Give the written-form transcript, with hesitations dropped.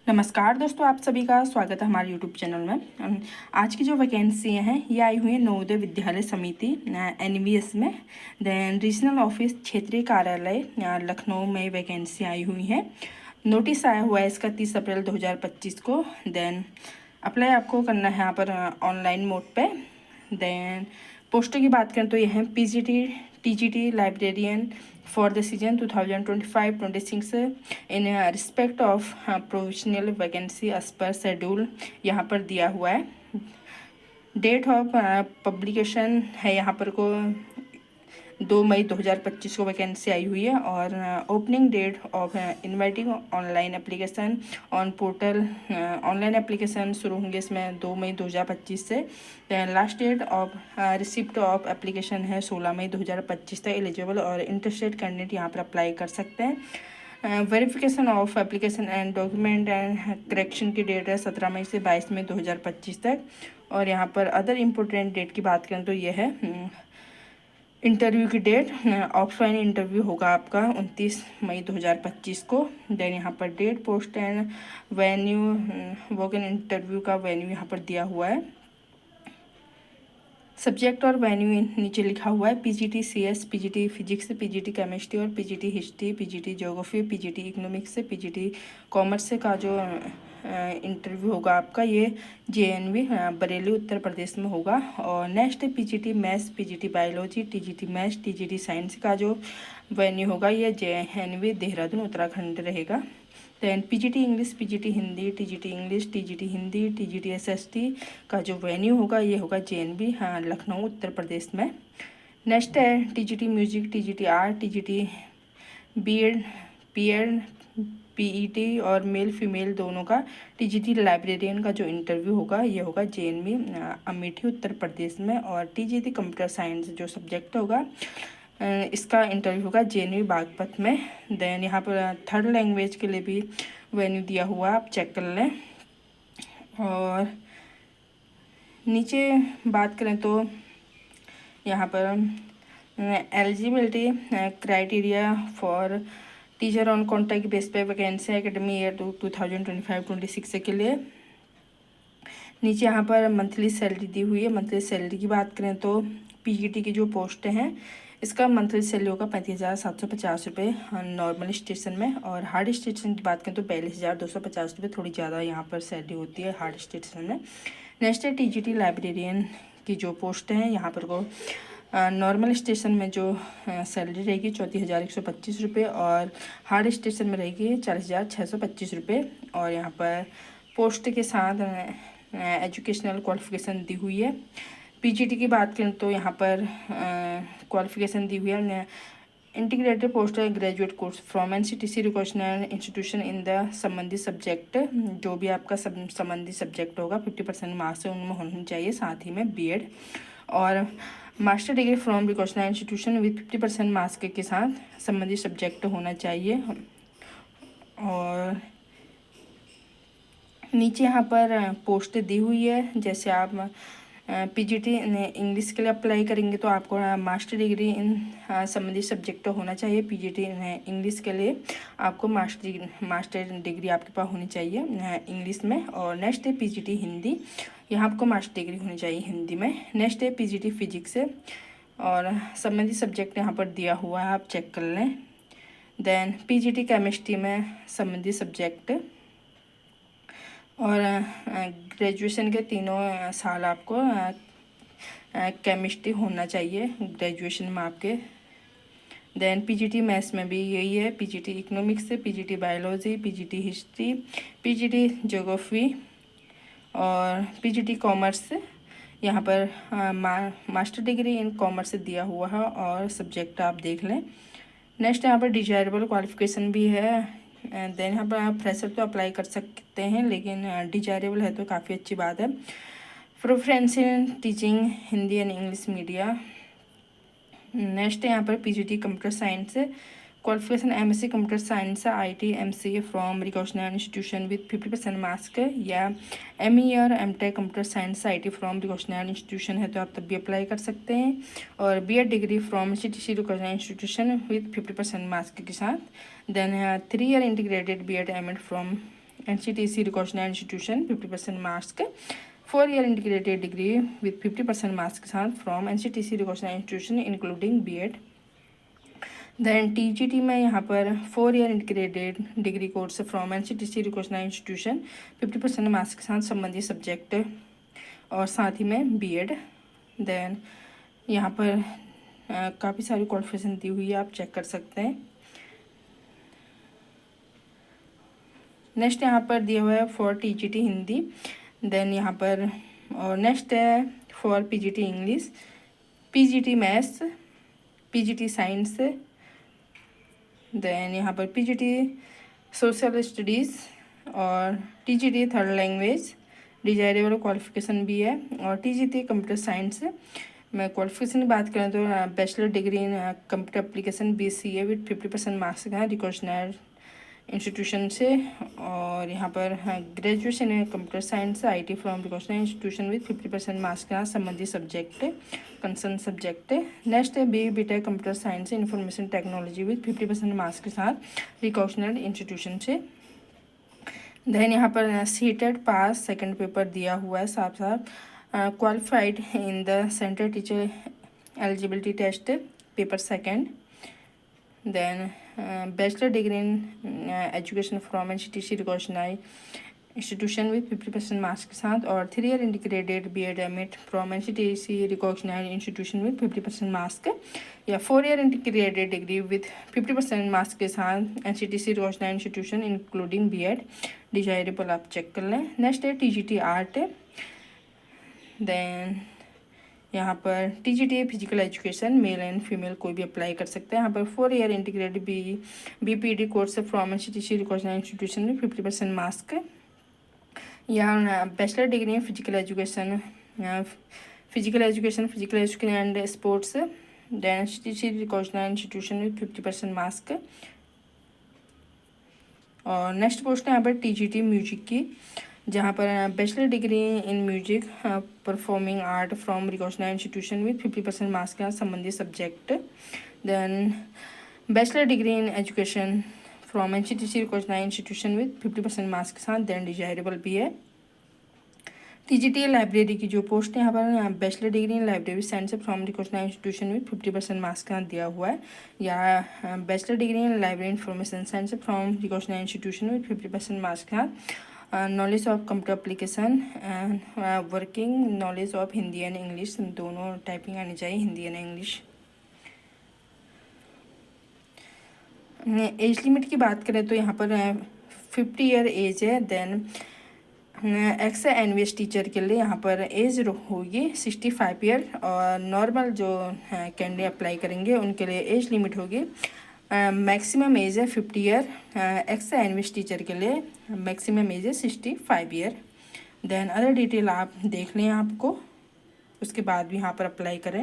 नमस्कार दोस्तों, आप सभी का स्वागत है हमारे यूट्यूब चैनल में। आज की जो वैकेंसी हैं ये आई हुई है नवोदय विद्यालय समिति NVS में। देन रीजनल ऑफिस क्षेत्रीय कार्यालय लखनऊ में वैकेंसी आई हुई है। नोटिस आया हुआ है इसका 30 अप्रैल 2025 को। देन अप्लाई आपको करना है यहाँ पर ऑनलाइन मोड पे। देन पोस्टों की बात करें तो यह है PGT TGT librarian for the season 2025-26 in respect of provisional vacancy as per schedule यहाँ पर दिया हुआ है। डेट ऑफ पब्लिकेशन है यहाँ पर को 2 मई 2025 को वैकेंसी आई हुई है। और opening date of inviting online application on portal, online application शुरू होंगे इसमें 2 मई 2025 से। Last date of receipt of application है 16 मई 2025 तक। एलिजिबल और इंटरेस्टेड कैंडिडेट यहाँ पर अप्लाई कर सकते हैं। Verification of application and document and correction की डेट है 17 मई से 22 मई 2025 तक। और यहाँ पर अदर इम्पोर्टेंट डेट की बात करें तो ये है इंटरव्यू की डेट। ऑफलाइन इंटरव्यू होगा आपका 29 मई 2025 को। देन यहाँ पर date, post and venue, walk in interview का वेन्यू यहाँ पर दिया हुआ है। सब्जेक्ट और वेन्यू नीचे लिखा हुआ है। PGT CS, PGT physics, PGT chemistry और PGT history, PGT geography, PGT economics, PGT commerce का जो इंटरव्यू होगा आपका ये JNV बरेली उत्तर प्रदेश में होगा। और next PGT maths, PGT biology, TGT maths, TGT science का जो वेन्यू होगा ये JNV देहरादून उत्तराखंड रहेगा। Then PGT English, PGT Hindi, TGT English, TGT Hindi, TGT SST का जो वेन्यू होगा ये होगा JNV लखनऊ उत्तर प्रदेश में। नेक्स्ट है TGT music, TGT art, TGT BEd PET और मेल फीमेल दोनों का TGT लाइब्रेरियन का जो इंटरव्यू होगा ये होगा JNV अमेठी उत्तर प्रदेश में। और TGT कंप्यूटर साइंस जो सब्जेक्ट होगा इसका इंटरव्यू होगा JNV बागपत में। देन यहाँ पर थर्ड लैंग्वेज के लिए भी वेन्यू दिया हुआ है, आप चेक कर लें। और नीचे बात करें तो यहाँ पर eligibility criteria for teacher on contract base पे वैकेंसी एकेडमी ईयर 2025-26 के लिए। नीचे यहाँ पर मंथली सैलरी दी हुई है। मंथली सैलरी की बात करें तो PGT की जो पोस्ट हैं इसका मंथली सैलरी होगा 35,750 रुपये नॉर्मल स्टेशन में। और हार्ड स्टेशन की बात करें तो 42,250 रुपये, थोड़ी ज़्यादा यहाँ पर सैलरी होती है हार्ड स्टेशन में। नेक्स्ट है TGT लाइब्रेरियन की जो पोस्ट हैं यहाँ पर को नॉर्मल स्टेशन में जो सैलरी रहेगी 34,125 रुपये और हार्ड स्टेशन में रहेगी 40,625 रुपये। और यहाँ पर पोस्ट के साथ एजुकेशनल क्वालिफिकेशन दी हुई है। PGT की बात करें तो यहाँ पर क्वालिफिकेशन दी हुई है integrated post graduate course from NCTC recognised institution in the संबंधित सब्जेक्ट। जो भी आपका संबंधित सब्जेक्ट होगा 50% मार्क्स उनमें होनी चाहिए, साथ ही में BEd और master degree from recognised institution with 50% marks के साथ संबंधित सब्जेक्ट होना चाहिए। और नीचे यहाँ पर पोस्ट दी हुई है। जैसे आप PGT इंग्लिश के लिए अप्लाई करेंगे तो आपको मास्टर डिग्री इन संबंधित सब्जेक्ट होना चाहिए। PGT इंग्लिश के लिए आपको मास्टर डिग्री आपके पास होनी चाहिए इंग्लिश में। और नेक्स्ट है PGT हिंदी, यहाँ आपको मास्टर डिग्री होनी चाहिए हिंदी में। नेक्स्ट है PGT फिजिक्स और संबंधित सब्जेक्ट यहाँ पर दिया हुआ है, आप चेक कर लें। देन PGT केमिस्ट्री में संबंधित सब्जेक्ट और ग्रेजुएशन के 3 साल आपको केमिस्ट्री होना चाहिए ग्रेजुएशन में आपके। देन PGT मैथ्स में भी यही है, PGT economics, PGT biology, PGT history, PGT geography और PGT कॉमर्स। यहाँ पर मास्टर डिग्री इन कॉमर्स दिया हुआ है और सब्जेक्ट आप देख लें। नेक्स्ट यहाँ पर डिजायरेबल क्वालिफिकेशन भी है। देन यहाँ पर आप फ्रेशर तो अप्लाई कर सकते हैं, लेकिन डिजायरेबल है तो काफ़ी अच्छी बात है। Preference in teaching Hindi and English media. Next यहाँ पर PGT computer science qualification MSc computer science IT MCA from recognised institution with 50% marks, या ME और MTech computer science IT from recognised institution है तो आप तब भी अप्लाई कर सकते हैं। और BEd degree from CTC recognised institution with 50% marks के साथ। Then 3 year integrated BEd MAd from NCTC recognised institution 50% marks के 4 year integrated degree with 50% marks के साथ from NCTC recognised institution including BEd। Then TGT में यहाँ पर 4 year integrated degree course from NCTC recognised institution 50% marks के साथ संबंधित subject और साथ ही में BEd। देन यहाँ पर काफ़ी सारी क्वालिफिकेशन दी हुई है, आप चेक कर सकते हैं। नेक्स्ट यहाँ पर दिया हुआ है फॉर TGT हिंदी। देन यहाँ पर और नेक्स्ट है for PGT English, PGT maths, PGT science. Then यहाँ पर PGT सोशल स्टडीज़ और TGT third language desirable qualification भी है। और TGT कंप्यूटर साइंस में क्वालिफिकेशन की बात करें तो bachelor degree in computer application BCA with 50% marks का रिकॉग्नाइज्ड इंस्टीट्यूशन से। और यहाँ पर graduation in computer science IT from recognised institution with 50% marks का संबंधित सब्जेक्ट कंसर्न सब्जेक्ट। नेक्स्ट है BTech computer science information technology with 50% marks के साथ रिकॉग्नाइज्ड इंस्टीट्यूशन से। देन यहाँ पर सीटेट पास सेकंड पेपर दिया हुआ है साफ साफ। Qualified in the central teacher eligibility test paper second. Then bachelor degree in education from NCTC recognised institution with 50% marks के साथ। और 3 year integrated BEd MIT from NCTC recognised institution with 50% marks के या 4 year integrated degree with 50% marks के साथ NCTC recognised institution including BEd desirable, आप check कर लें। नेक्स्ट है TGT आर्ट। देन यहाँ पर TGT physical education male and female कोई भी अप्लाई कर सकते हैं। यहाँ पर 4 year integrated BPED course from NCTC recognised institution में 50% मार्क्स। यहाँ bachelor degree physical education and sports then NCTC recognised institution में 50% मार्क्स। और नेक्स्ट पोस्ट है यहाँ पर TGT म्यूजिक की, जहाँ पर bachelor degree in music performing art from recognised institution with 50% marks के संबंधित subject. Then bachelor degree in education from NCTC recognised institution with 50% marks के साथ देन डिजायरेबल भी है। TGT लाइब्रेरी की जो पोस्ट है यहाँ पर bachelor degree in library science from recognised institution with 50% marks का दिया हुआ है। या bachelor degree in library information science from recognised institution with 50% marks का। Knowledge of computer application and working knowledge of Hindi and English, दोनों typing आनी चाहिए, Hindi and English. Age limit की बात करें तो यहाँ पर 50 ईयर एज है। देन एक्स NVS टीचर के लिए यहाँ पर एज होगी 65 ईयर। और नॉर्मल जो कैंडिडेट अप्लाई करेंगे उनके लिए एज लिमिट होगी मैक्सिमम एज है 50 ईयर। एक्स NVS टीचर के लिए मैक्सिमम एज है 65 ईयर। देन अदर डिटेल आप देख लें, आपको उसके बाद भी यहाँ पर अप्लाई करें।